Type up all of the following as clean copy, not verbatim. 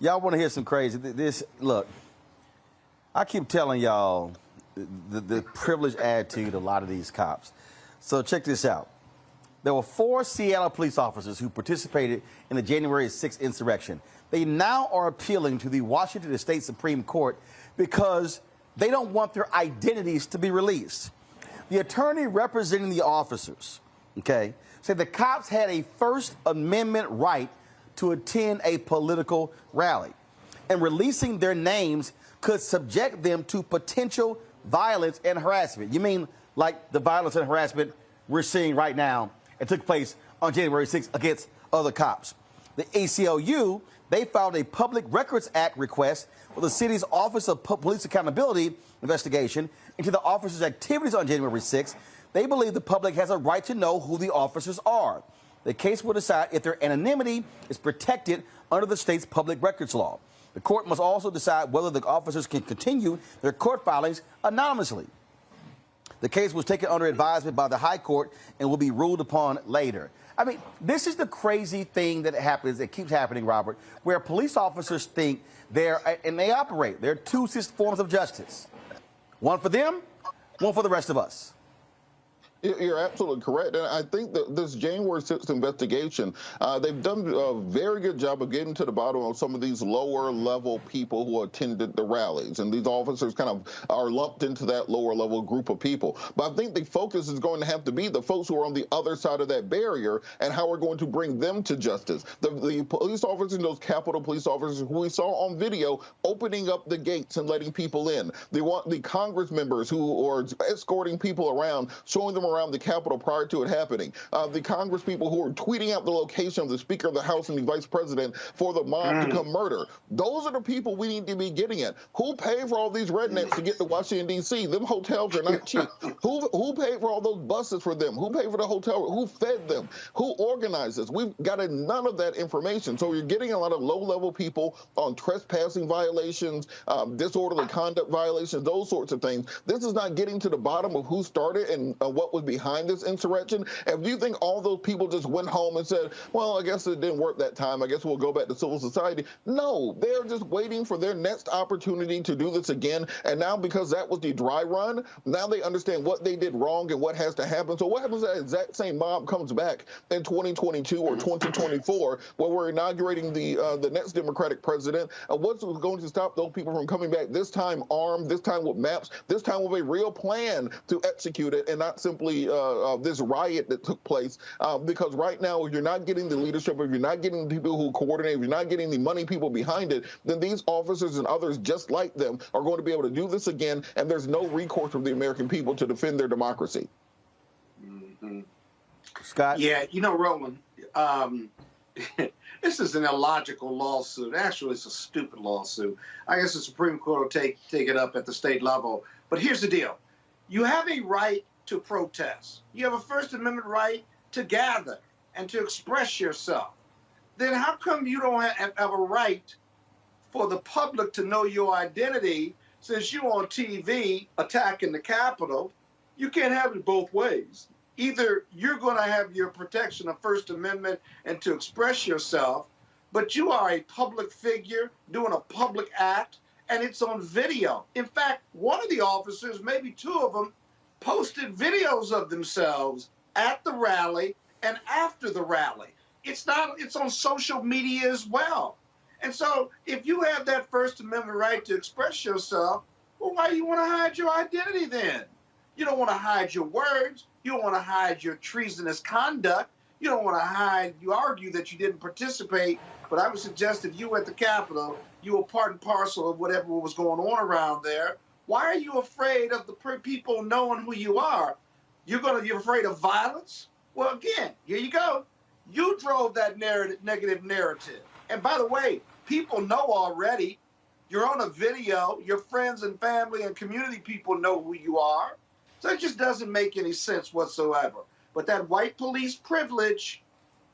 Y'all want to hear some crazy? Look, I keep telling y'all the privileged attitude of a lot of these cops. So check this out. There were 4 Seattle police officers who participated in the January 6th insurrection. They now are appealing to the Washington State Supreme Court because they don't want their identities to be released. The attorney representing the officers, said the cops had a First Amendment right to attend a political rally, and releasing their names could subject them to potential violence and harassment. You mean like the violence and harassment we're seeing right now? It took place on January 6th against other cops. The ACLU, they filed a Public Records Act request for the city's Office of Police Accountability investigation into the officers' activities on January 6th. They believe the public has a right to know who the officers are. The case will decide if their anonymity is protected under the state's public records law. The court must also decide whether the officers can continue their court filings anonymously. The case was taken under advisement by the High Court and will be ruled upon later. I mean, this is the crazy thing that happens, that keeps happening, Robert, where police officers think and they operate. There are 2 forms of justice. One for them, one for the rest of us. You're absolutely correct. And I think that this January 6th investigation, they've done a very good job of getting to the bottom of some of these lower level people who attended the rallies. And these officers kind of are lumped into that lower level group of people. But I think the focus is going to have to be the folks who are on the other side of that barrier and how we're going to bring them to justice. The police officers and those Capitol police officers who we saw on video opening up the gates and letting people in. They want the Congress members who are escorting people around, showing them around the Capitol prior to it happening. The Congress people who are tweeting out the location of the Speaker of the House and the Vice President for the mob to come murder. Those are the people we need to be getting at. Who paid for all these rednecks to get to Washington, D.C.? Them hotels are not cheap. Who paid for all those buses for them? Who paid for the hotel? Who fed them? Who organized this? We've got none of that information. So you're getting a lot of low-level people on trespassing violations, disorderly conduct violations, those sorts of things. This is not getting to the bottom of who started and what was behind this insurrection. And do you think all those people just went home and said, well, I guess it didn't work that time, I guess we'll go back to civil society? No, they're just waiting for their next opportunity to do this again. And now, because that was the dry run, now they understand what they did wrong and what has to happen. So what happens if that exact same mob comes back in 2022 or 2024, where we're inaugurating the next Democratic president? What's going to stop those people from coming back, this time armed, this time with maps, this time with a real plan to execute it, and not simply this riot that took place? Because right now, if you're not getting the leadership, if you're not getting the people who coordinate, if you're not getting the money people behind it, then these officers and others just like them are going to be able to do this again, and there's no recourse from the American people to defend their democracy. Scott? Yeah, Roland, this is an illogical lawsuit. Actually, it's a stupid lawsuit. I guess the Supreme Court will take it up at the state level. But here's the deal. You have a right to protest. You have a First Amendment right to gather and to express yourself. Then how come you don't have a right for the public to know your identity? Since you're on TV attacking the Capitol, you can't have it both ways. Either you're going to have your protection of First Amendment and to express yourself, but you are a public figure doing a public act, and it's on video. In fact, one of the officers, maybe 2 of them, posted videos of themselves at the rally and after the rally. It's on social media as well. And so if you have that First Amendment right to express yourself, well, why do you want to hide your identity then? You don't want to hide your words. You don't want to hide your treasonous conduct. You don't want to hide, you argue that you didn't participate, but I would suggest if you were at the Capitol, you were part and parcel of whatever was going on around there. Why are you afraid of the people knowing who you are? You're afraid of violence? Well, again, here you go. You drove that negative narrative. And by the way, people know already. You're on a video. Your friends and family and community people know who you are. So it just doesn't make any sense whatsoever. But that white police privilege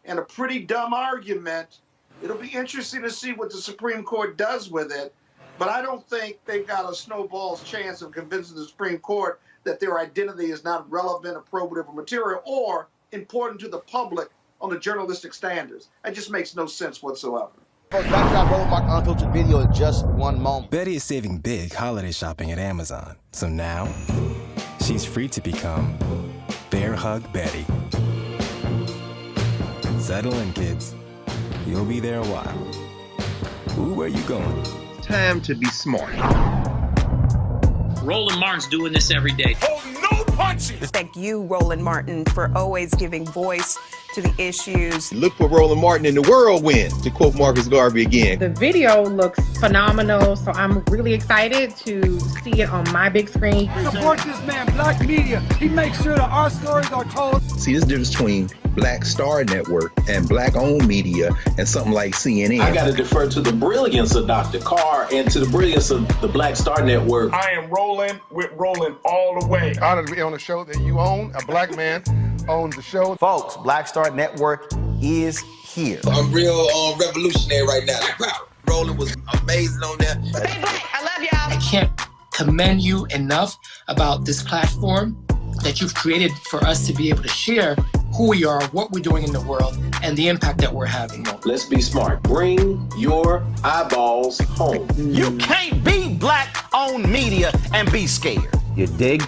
and a pretty dumb argument, it'll be interesting to see what the Supreme Court does with it. But I don't think they've got a snowball's chance of convincing the Supreme Court that their identity is not relevant, appropriate, or material, or important to the public on the journalistic standards. It just makes no sense whatsoever. Folks, back to our Roland Martin Unfiltered video in just one moment. Betty is saving big holiday shopping at Amazon. So now, she's free to become Bear Hug Betty. Settle in, kids. You'll be there a while. Ooh, where you going? Time to be smart. Roland Martin's doing this every day. Oh, no punches! Thank you, Roland Martin, for always giving voice to the issues. Look for Roland Martin in the whirlwind, to quote Marcus Garvey again. The video looks phenomenal, so I'm really excited to see it on my big screen. Support this man, Black Media. He makes sure that our stories are told. See, there's a difference between Black Star Network and Black-owned media and something like CNN. I got to defer to the brilliance of Dr. Carr and to the brilliance of the Black Star Network. I am rolling with Roland all the way. Honored to be on a show that you own. A black man owns the show. Folks, Black Star Network is here. I'm real revolutionary right now. Roland was amazing on there. Stay black. I love y'all. I can't commend you enough about this platform that you've created for us to be able to share who we are, what we're doing in the world, and the impact that we're having. Let's be smart. Bring your eyeballs home. You can't be Black-owned media and be scared. You dig?